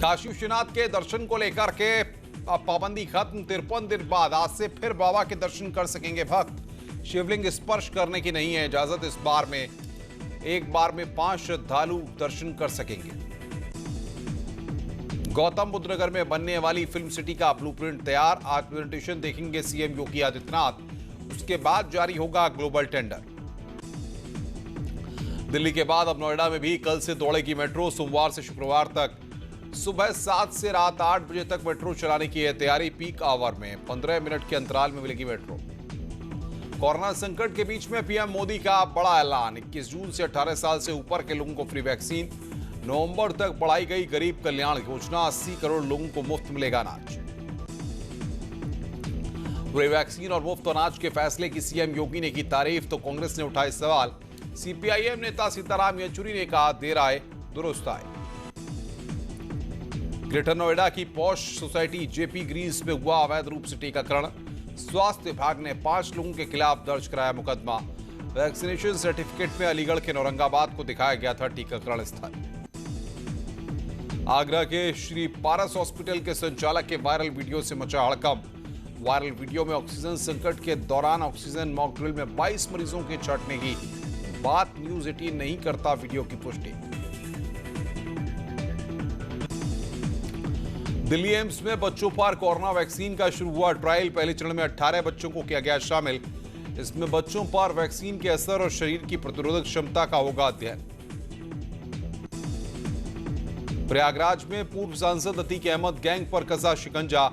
काशी विश्वनाथ के दर्शन को लेकर के पाबंदी खत्म। 53 दिन बाद आज से फिर बाबा के दर्शन कर सकेंगे भक्त। शिवलिंग स्पर्श करने की नहीं है इजाजत। इस बार में एक बार में 5 श्रद्धालु दर्शन कर सकेंगे। गौतम बुद्ध नगर में बनने वाली फिल्म सिटी का ब्लूप्रिंट तैयार। आज प्रेजेंटेशन देखेंगे सीएम योगी आदित्यनाथ। उसके बाद जारी होगा ग्लोबल टेंडर। दिल्ली के बाद अब नोएडा में भी कल से दौड़ेगी मेट्रो। सोमवार से शुक्रवार तक सुबह 7 से रात 8 बजे तक मेट्रो चलाने की है तैयारी। पीक आवर में 15 मिनट के अंतराल में मिलेगी मेट्रो। कोरोना संकट के बीच में पीएम मोदी का बड़ा ऐलान। 21 जून से 18 साल से ऊपर के लोगों को फ्री वैक्सीन। नवंबर तक बढ़ाई गई गरीब कल्याण योजना। 80 करोड़ लोगों को मुफ्त मिलेगा अनाज। फ्री वैक्सीन और मुफ्त अनाज के फैसले की सीएम योगी ने की तारीफ तो कांग्रेस ने उठाए सवाल। सीपीआईएम नेता सीताराम येचुरी ने कहा देर आए दुरुस्त आए। ग्रेटर नोएडा की पॉश सोसाइटी जेपी ग्रीन्स में हुआ अवैध रूप से टीकाकरण। स्वास्थ्य विभाग ने 5 लोगों के खिलाफ दर्ज कराया मुकदमा। वैक्सीनेशन सर्टिफिकेट में अलीगढ़ के औरंगाबाद को दिखाया गया था टीकाकरण स्थल। आगरा के श्री पारस हॉस्पिटल के संचालक के वायरल वीडियो से मचा हड़कंप। वायरल वीडियो में ऑक्सीजन संकट के दौरान ऑक्सीजन मॉक ड्रिल में 22 मरीजों के छंटने की बात न्यूज 18 नहीं करता वीडियो की पुष्टि। दिल्ली एम्स में बच्चों पर कोरोना वैक्सीन का शुरू हुआ ट्रायल। पहले चरण में 18 बच्चों को किया गया शामिल। इसमें बच्चों पर वैक्सीन के असर और शरीर की प्रतिरोधक क्षमता का होगा अध्ययन। प्रयागराज में पूर्व सांसद अतीक अहमद गैंग पर कसा शिकंजा।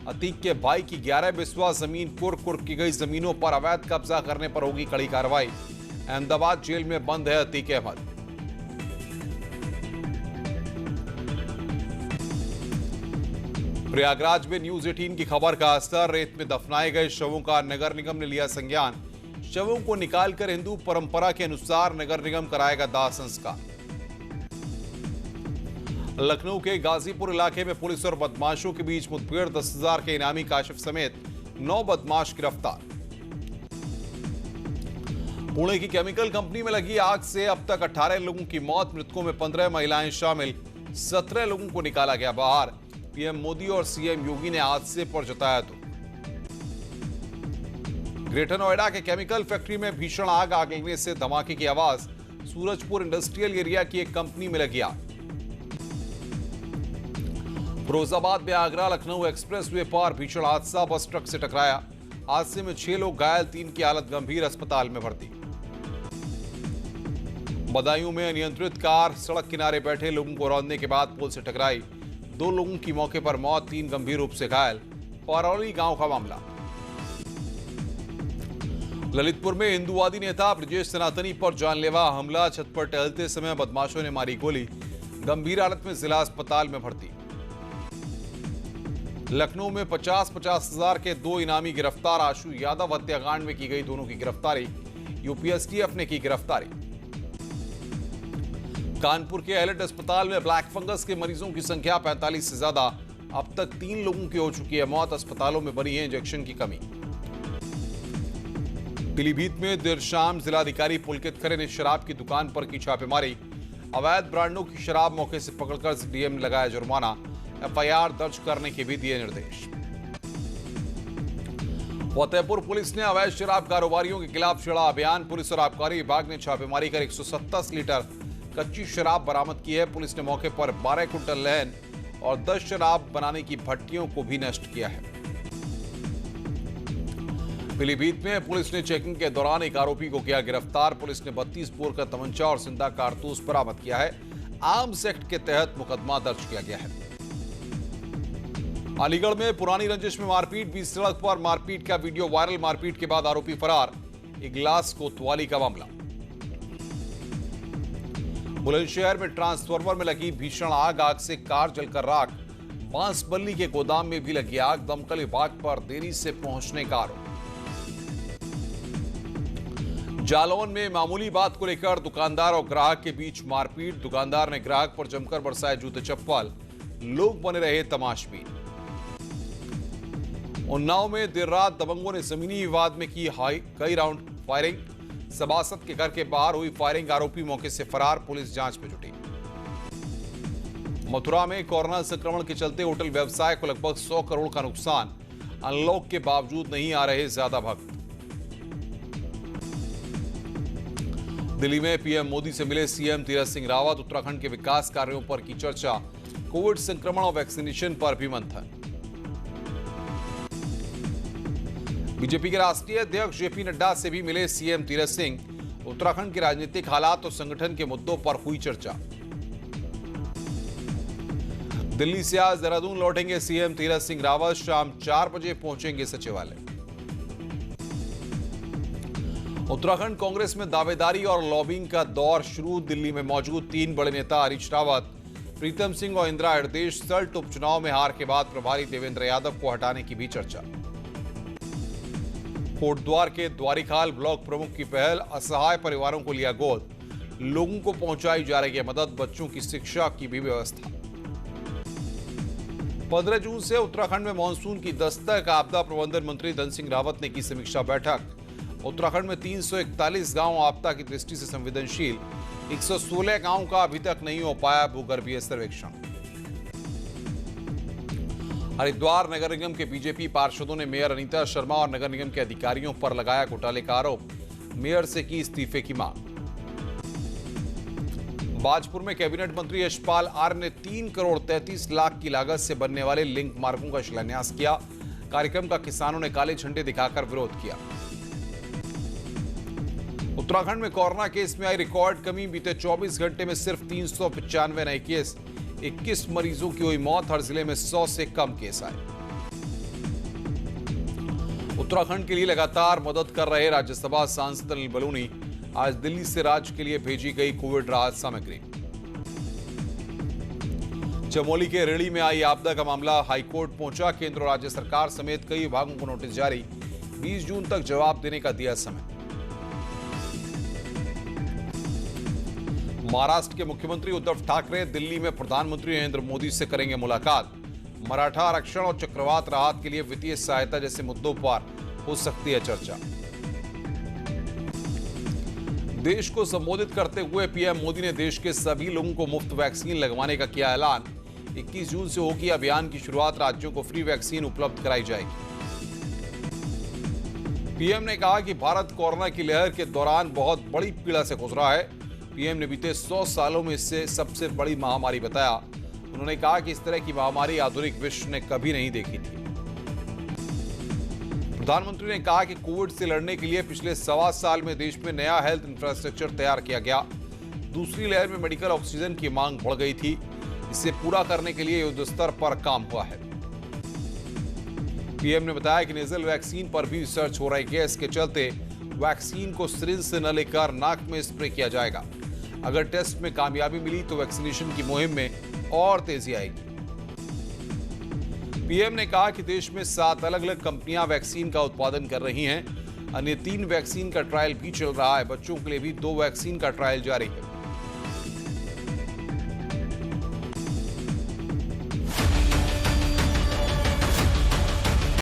अतीक के भाई की 11 बिस्वा जमीन कुर्क की गई जमीनों पर अवैध कब्जा करने पर होगी कड़ी कार्रवाई। अहमदाबाद जेल में बंद है अतीक अहमद। प्रयागराज में न्यूज 18 की खबर का असर। रेत में दफनाए गए शवों का नगर निगम ने लिया संज्ञान। शवों को निकालकर हिंदू परंपरा के अनुसार नगर निगम कराएगा दाह संस्कार। लखनऊ के गाजीपुर इलाके में पुलिस और बदमाशों के बीच मुठभेड़। 10,000 के इनामी काशिफ समेत 9 बदमाश गिरफ्तार। पुणे की केमिकल कंपनी में लगी आग से अब तक 18 लोगों की मौत। मृतकों में 15 महिलाएं शामिल। 17 लोगों को निकाला गया बाहर। पीएम मोदी और सीएम योगी ने हादसे पर जताया दुख। ग्रेटर नोएडा के केमिकल फैक्ट्री में भीषण आग लगने से धमाके की आवाज। सूरजपुर इंडस्ट्रियल एरिया की एक कंपनी में लगी आग। फिरोजाबाद में आगरा लखनऊ एक्सप्रेस वे पर भीषण हादसा। बस ट्रक से टकराया। हादसे में 6 लोग घायल। 3 की हालत गंभीर, अस्पताल में भर्ती। बदायूं में अनियंत्रित कार सड़क किनारे बैठे लोगों को रौंदने के बाद पुल से टकराई। 2 लोगों की मौके पर मौत। 3 गंभीर रूप से घायल। परौली गांव का मामला। ललितपुर में हिंदूवादी नेता ब्रजेश सनातनी पर जानलेवा हमला। छत पर टहलते समय बदमाशों ने मारी गोली। गंभीर हालत में जिला अस्पताल में भर्ती। लखनऊ में 50-50 हजार के 2 इनामी गिरफ्तार। आशु यादव हत्याकांड में की गई दोनों की गिरफ्तारी। यूपीएसटीएफ ने की गिरफ्तारी। कानपुर के एलिट अस्पताल में ब्लैक फंगस के मरीजों की संख्या 45 से ज्यादा। अब तक 3 लोगों की हो चुकी है मौत। अस्पतालों में बनी है इंजेक्शन की कमी। पीलीभीत में देर शाम जिलाधिकारी पुलकित खरे ने शराब की दुकान पर की छापेमारी। अवैध ब्रांडों की शराब मौके से पकड़कर डीएम ने लगाया जुर्माना। एफआईआर दर्ज करने के भी दिए निर्देश। फतेहपुर पुलिस ने अवैध शराब कारोबारियों के खिलाफ छेड़ा अभियान। पुलिस और आबकारी विभाग ने छापेमारी कर 127 लीटर कच्ची शराब बरामद की है। पुलिस ने मौके पर 12 कुंटल लहन और 10 शराब बनाने की भट्टियों को भी नष्ट किया है। पीलीभीत में पुलिस ने चेकिंग के दौरान एक आरोपी को किया गिरफ्तार। पुलिस ने 32 बोर का तमंचा और जिंदा कारतूस बरामद किया है। आर्म्स एक्ट के तहत मुकदमा दर्ज किया गया है। अलीगढ़ में पुरानी रंजिश में मारपीट। बीच सड़क पर मारपीट का वीडियो वायरल। मारपीट के बाद आरोपी फरार। इगलास कोतवाली का मामला। बुलंदशहर में ट्रांसफार्मर में लगी भीषण आग से कार जलकर राख। बांसबल्ली के गोदाम में भी लगी आग। दमकल विभाग पर देरी से पहुंचने का आरोप। जालौन में मामूली बात को लेकर दुकानदार और ग्राहक के बीच मारपीट। दुकानदार ने ग्राहक पर जमकर बरसाए जूते चप्पल। लोग बने रहे तमाशबीन। उन्नाव में देर रात दबंगों ने जमीनी विवाद में की कई राउंड फायरिंग। सभासद के घर के बाहर हुई फायरिंग। आरोपी मौके से फरार। पुलिस जांच में जुटी। मथुरा में कोरोना संक्रमण के चलते होटल व्यवसाय को लगभग 100 करोड़ का नुकसान। अनलॉक के बावजूद नहीं आ रहे ज्यादा भक्त। दिल्ली में पीएम मोदी से मिले सीएम तीरथ सिंह रावत। उत्तराखंड के विकास कार्यों पर की चर्चा। कोविड संक्रमण और वैक्सीनेशन पर भी मंथन। बीजेपी के राष्ट्रीय अध्यक्ष जेपी नड्डा से भी मिले सीएम तीरथ सिंह। उत्तराखंड के राजनीतिक हालात और संगठन के मुद्दों पर हुई चर्चा। दिल्ली से आज देहरादून लौटेंगे सीएम तीरथ सिंह रावत। शाम 4 बजे पहुंचेंगे सचिवालय। उत्तराखंड कांग्रेस में दावेदारी और लॉबिंग का दौर शुरू। दिल्ली में मौजूद 3 बड़े नेता हरीश रावत, प्रीतम सिंह और इंदिरा हृदयेश सल्ट उपचुनाव में हार के बाद प्रभारी देवेंद्र यादव को हटाने की भी चर्चा। कोटद्वार के द्वारिखाल ब्लॉक प्रमुख की पहल। असहाय परिवारों को लिया गोद। लोगों को पहुंचाई जा रही है मदद। बच्चों की शिक्षा की भी व्यवस्था। 15 जून से उत्तराखंड में मानसून की दस्तक। आपदा प्रबंधन मंत्री धन सिंह रावत ने की समीक्षा बैठक। उत्तराखंड में 341 गांव आपदा की दृष्टि से संवेदनशील। 116 गांव का अभी तक नहीं हो पाया भूगर्भीय सर्वेक्षण। हरिद्वार नगर निगम के बीजेपी पार्षदों ने मेयर अनीता शर्मा और नगर निगम के अधिकारियों पर लगाया घोटाले का आरोप। मेयर से की इस्तीफे की मांग। बाजपुर में कैबिनेट मंत्री यशपाल आर्य ने 3 करोड़ 33 लाख की लागत से बनने वाले लिंक मार्गों का शिलान्यास किया। कार्यक्रम का किसानों ने काले झंडे दिखाकर विरोध किया। उत्तराखंड में कोरोना केस में आई रिकॉर्ड कमी। बीते 24 घंटे में सिर्फ 395 नए केस। 21 मरीजों की हुई मौत। हर जिले में 100 से कम केस आए। उत्तराखंड के लिए लगातार मदद कर रहे राज्यसभा सांसद अनिल बलूनी। आज दिल्ली से राज्य के लिए भेजी गई कोविड राहत सामग्री। चमोली के रेड़ी में आई आपदा का मामला हाईकोर्ट पहुंचा। केंद्र और राज्य सरकार समेत कई विभागों को नोटिस जारी। 20 जून तक जवाब देने का दिया समय। महाराष्ट्र के मुख्यमंत्री उद्धव ठाकरे दिल्ली में प्रधानमंत्री नरेंद्र मोदी से करेंगे मुलाकात। मराठा आरक्षण और चक्रवात राहत के लिए वित्तीय सहायता जैसे मुद्दों पर हो सकती है चर्चा। देश को संबोधित करते हुए पीएम मोदी ने देश के सभी लोगों को मुफ्त वैक्सीन लगवाने का किया ऐलान। 21 जून से होगी अभियान की शुरुआत। राज्यों को फ्री वैक्सीन उपलब्ध कराई जाएगी। पीएम ने कहा कि भारत कोरोना की लहर के दौरान बहुत बड़ी पीड़ा से गुजरा है। पीएम ने बीते 100 सालों में इससे सबसे बड़ी महामारी बताया। उन्होंने कहा कि इस तरह की महामारी आधुनिक विश्व ने कभी नहीं देखी थी। प्रधानमंत्री ने कहा कि कोविड से लड़ने के लिए पिछले 1.25 साल में देश में नया हेल्थ इंफ्रास्ट्रक्चर तैयार किया गया। दूसरी लहर में मेडिकल ऑक्सीजन की मांग बढ़ गई थी। इसे पूरा करने के लिए युद्ध स्तर पर काम हुआ है। पीएम ने बताया कि नेजल वैक्सीन पर भी रिसर्च हो रही है। इसके चलते वैक्सीन को सिरिंज से न लेकर नाक में स्प्रे किया जाएगा। अगर टेस्ट में कामयाबी मिली तो वैक्सीनेशन की मुहिम में और तेजी आएगी। पीएम ने कहा कि देश में 7 अलग-अलग कंपनियां वैक्सीन का उत्पादन कर रही हैं। अन्य 3 वैक्सीन का ट्रायल भी चल रहा है। बच्चों के लिए भी 2 वैक्सीन का ट्रायल जारी है।